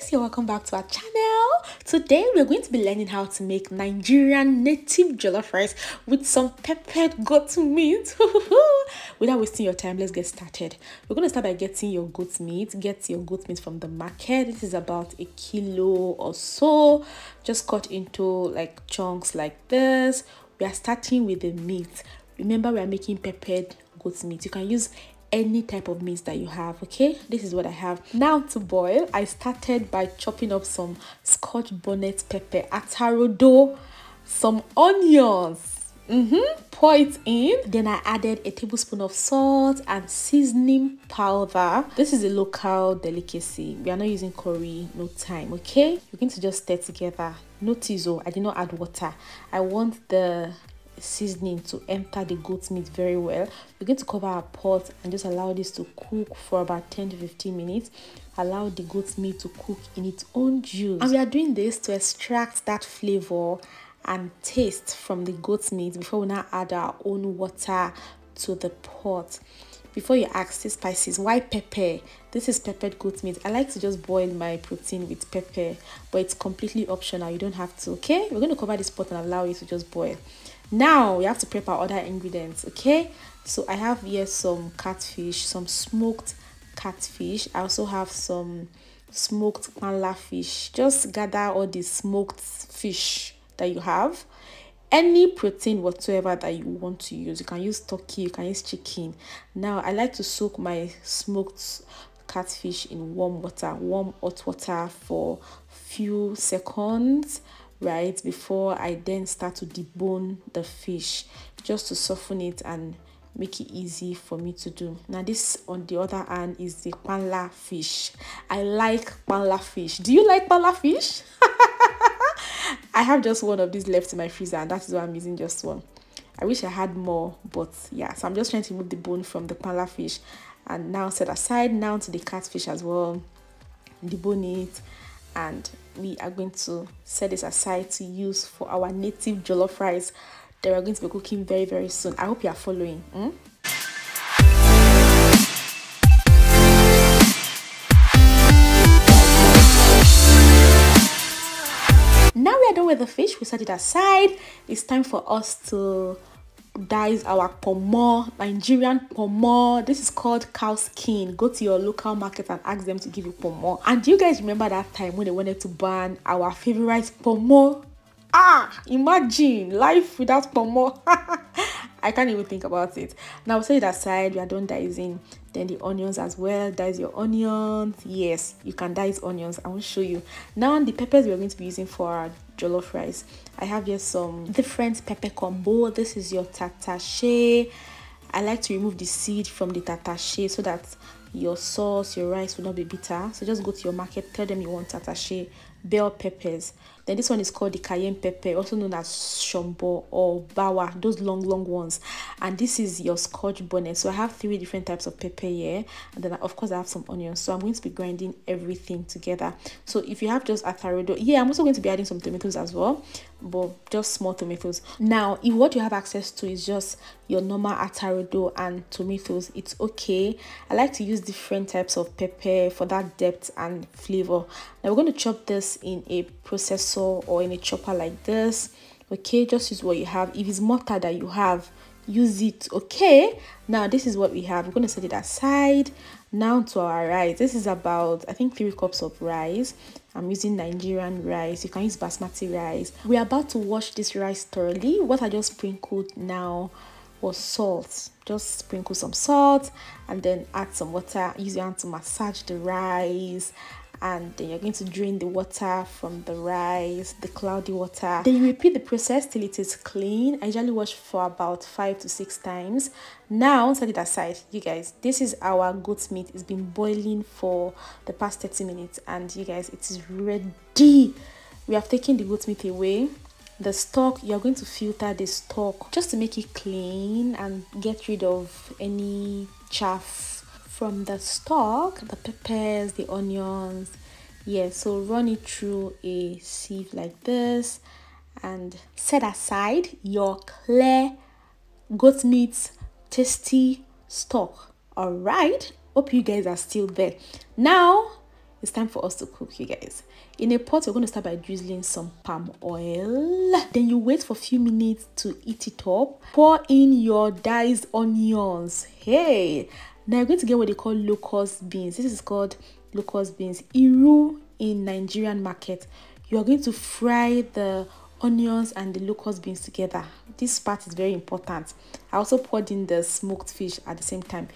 guys, you're welcome back to our channel. Today we're going to be learning how to make Nigerian native jollof rice with some peppered goat meat. Without wasting your time, let's get started. We're going to start by getting your goat meat. Get your goat meat from the market. This is about 1 kilo or so. Just cut into like chunks like this. We are starting with the meat. Remember, we are making peppered goat meat. You can use any type of meat that you have. Okay, this is what I have now. To boil, I started by chopping up some Scotch bonnet pepper, Atarodo, some onions, pour it in. Then I added a tablespoon of salt and seasoning powder. This is a local delicacy. We are not using curry, no time. Okay, you're going to just stir together. Notice, oh, I did not add water. I want the seasoning to enter the goat meat very well. We're going to cover our pot and just allow this to cook for about 10 to 15 minutes. Allow the goat meat to cook in its own juice, and we are doing this to extract that flavor and taste from the goat meat before we now add our own water to the pot. Before you ask the spices, why pepper? This is peppered goat meat. I like to just boil my protein with pepper, but it's completely optional. You don't have to. Okay, we're going to cover this pot and allow it to just boil. Now we have to prep our other ingredients. Okay, so I have here some catfish, some smoked catfish. I also have some smoked panla fish. Just gather all the smoked fish that you have. Any protein whatsoever that you want to use. You can use turkey, you can use chicken. Now I like to soak my smoked catfish in warm water, warm hot water for few seconds, right, before I then start to debone the fish, just to soften it and make it easy for me to do. Now this, on the other hand, is the panla fish. I like panla fish. Do you like panla fish? I have just one of these left in my freezer, and that is why I'm using just one. I wish I had more, but yeah, so I'm just trying to remove the bone from the panla fish and now set aside. Now to the catfish as well, debone it, and we are going to set this aside to use for our native jollof rice that we're going to be cooking very, very soon. I hope you are following. Now we are done with the fish. We set it aside. It's time for us to dice our ponmo, Nigerian ponmo. This is called cow skin. Go to your local market and ask them to give you ponmo. And do you guys remember that time when they wanted to ban our favorite ponmo? Imagine life without ponmo. I can't even think about it. Now we'll set it aside. We are done dicing. Then the onions as well. Dice your onions. Yes, you can dice onions. I will show you. Now the peppers we're going to be using for our jollof rice. I have here some different pepper combo. This is your tatashe. I like to remove the seed from the tatashe so that your sauce, your rice will not be bitter. So just go to your market, tell them you want tatashe, bell peppers. Then this one is called the cayenne pepper, also known as shombo or bawa, those long ones. And this is your Scotch bonnet. So I have 3 different types of pepper here, and then of course I have some onions. So I'm going to be grinding everything together. So if you have just Atarodo, yeah, I'm also going to be adding some tomatoes as well, but just small tomatoes. Now if what you have access to is just your normal Atarodo and tomatoes, it's okay. I like to use different types of pepper for that depth and flavor. Now we're going to chop this in a processor or in a chopper like this. Okay, just use what you have. If it's mortar that you have, use it. Okay, now this is what we have. We're going to set it aside. Now to our rice. This is about, I think, 3 cups of rice. I'm using Nigerian rice. You can use basmati rice. We're about to wash this rice thoroughly. What I just sprinkled now was salt. Just sprinkle some salt and then add some water. Use your hand to massage the rice, and then you're going to drain the water from the rice, the cloudy water. Then you repeat the process till it is clean. I usually wash for about 5 to 6 times. Now set it aside. You guys, this is our goat meat. It's been boiling for the past 30 minutes, and you guys, it is ready. We have taken the goat meat away. The stock, you're going to filter the stock just to make it clean and get rid of any chaff from the stock, the peppers, the onions. Yeah, so run it through a sieve like this and set aside your clear goat meat tasty stock. All right, hope you guys are still there. Now It's time for us to cook, you guys. In a pot, we're going to start by drizzling some palm oil. Then you wait for a few minutes to heat it up. Pour in your diced onions. Hey, now you're going to get what they call locust beans. This is called locust beans. Iru in Nigerian market. You are going to fry the onions and the locust beans together. This part is very important. I also poured in the smoked fish at the same time.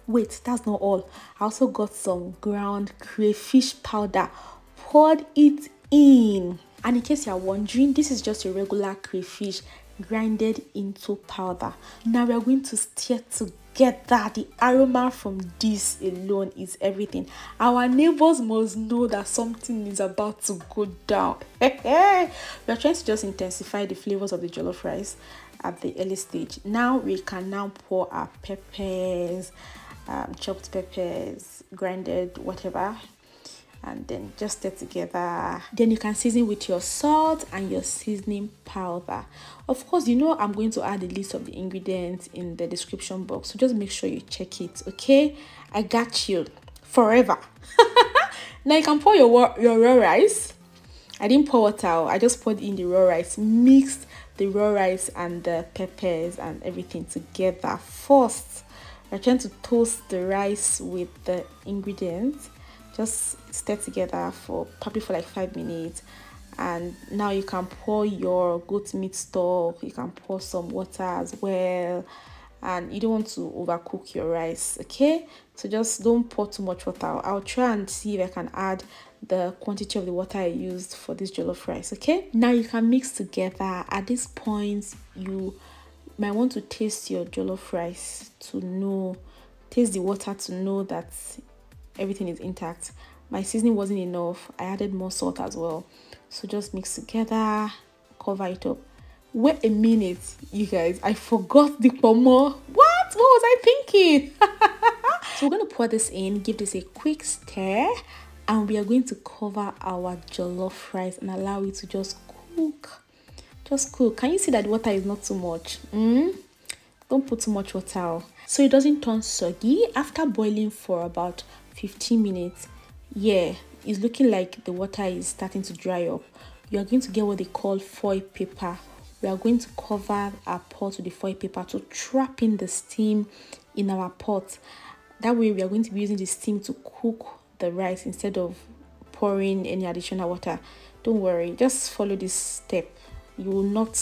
Wait, that's not all. I also got some ground crayfish powder. Poured it in. And in case you're wondering, this is just a regular crayfish grinded into powder. Now we are going to stir together. The aroma from this alone is everything. Our neighbors must know that something is about to go down. We are trying to just intensify the flavors of the jollof rice at the early stage. Now we can now pour our peppers, chopped peppers, grinded, whatever, and then just stir together. Then you can season with your salt and your seasoning powder. Of course, you know I'm going to add a list of the ingredients in the description box, so just make sure you check it, okay? I got you forever. Now you can pour your raw rice. I didn't pour water, I just poured in the raw rice. Mixed the raw rice and the peppers and everything together. First, we're trying to toast the rice with the ingredients. Just stir together for probably for like 5 minutes. And now you can pour your goat meat stock. You can pour some water as well. And you don't want to overcook your rice, okay? So just don't pour too much water. I'll try and see if I can add the quantity of the water I used for this jollof rice, okay? Now you can mix together. At this point, you might want to taste your jollof rice to know, taste the water to know that everything is intact. My seasoning wasn't enough. I added more salt as well. So just mix together, cover it up. Wait a minute, you guys, I forgot the ponmo. What was I thinking? So we're going to pour this in, give this a quick stir, and we are going to cover our jollof rice and allow it to just cook. Just cook. Can you see that the water is not too much? Don't put too much water so it doesn't turn soggy. After boiling for about 15 minutes, yeah, it's looking like the water is starting to dry up. You are going to get what they call foil paper. We are going to cover our pot with the foil paper to trap in the steam in our pot. That way we are going to be using the steam to cook the rice instead of pouring any additional water. Don't worry, just follow this step. You will not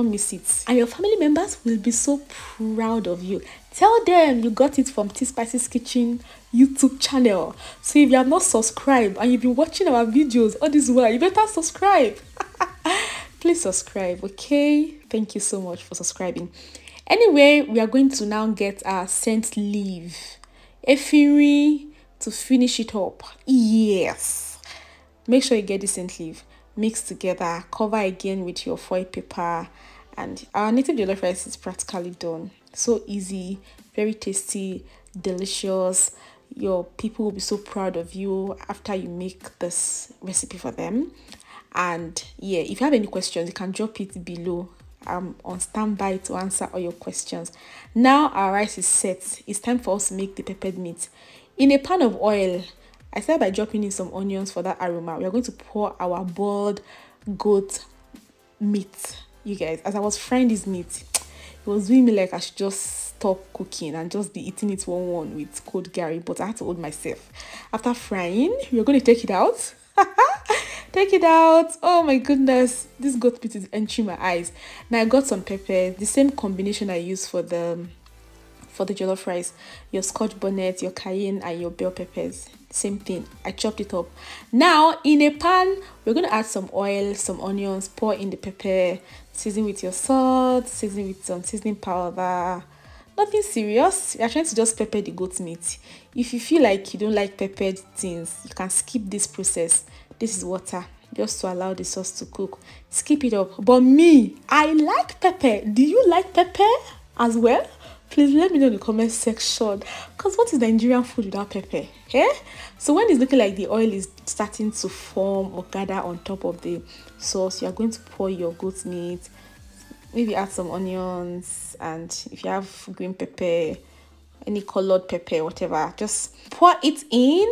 miss it, and your family members will be so proud of you. Tell them you got it from T Spicy's Kitchen YouTube channel. So if you have not subscribed and you've been watching our videos all this while, you better subscribe. Please subscribe, okay? Thank you so much for subscribing. Anyway, we are going to now get our scent leaf, Efinrin, to finish it up. Yes, make sure you get the scent leaf. Mix together, cover again with your foil paper, and our native jollof rice is practically done. So easy, very tasty, delicious. Your people will be so proud of you after you make this recipe for them. And yeah, if you have any questions, you can drop it below. I'm on standby to answer all your questions. Now our rice is set. It's time for us to make the peppered meat. In a pan of oil, I started by dropping in some onions for that aroma. We are going to pour our boiled goat meat. You guys, as I was frying this meat, it was doing me like I should just stop cooking and just be eating it one with cold Gary, but I had to hold myself. After frying, we're going to take it out. Take it out. Oh my goodness, this goat meat is entering my eyes. Now I got some peppers, the same combination I used for the jollof rice. Your Scotch bonnet, your cayenne, and your bell peppers. Same thing. I chopped it up. Now in a pan, we're going to add some oil, some onions, pour in the pepper, season with your salt, season with some seasoning powder. Nothing serious. You're trying to just pepper the goat meat. If you feel like you don't like peppered things, you can skip this process. This is water, just to allow the sauce to cook. Skip it up. But me, I like pepper. Do you like pepper as well? Please let me know in the comment section. Because what is Nigerian food without pepper? Eh? So when it's looking like the oil is starting to form or gather on top of the sauce, you are going to pour your goat meat. Maybe add some onions, and if you have green pepper, any colored pepper, whatever, just pour it in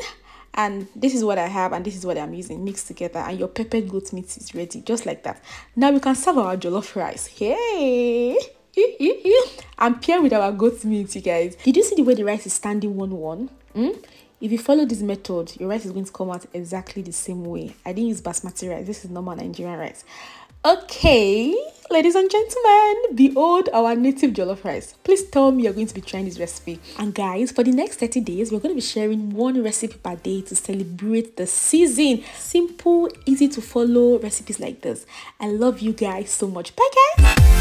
And this is what I have, and this is what I'm using mixed together, and your peppered goat meat is ready, just like that. Now we can serve our jollof rice. Hey. I'm paired with our goat meat, you guys. Did you see the way the rice is standing 1-1? If you follow this method, your rice is going to come out exactly the same way. I didn't use basmati rice. This is normal Nigerian rice. Okay, ladies and gentlemen, behold our native jollof rice. Please tell me you're going to be trying this recipe. And guys, for the next 30 days, we're going to be sharing one recipe per day to celebrate the season. Simple, easy to follow recipes like this. I love you guys so much. Bye guys.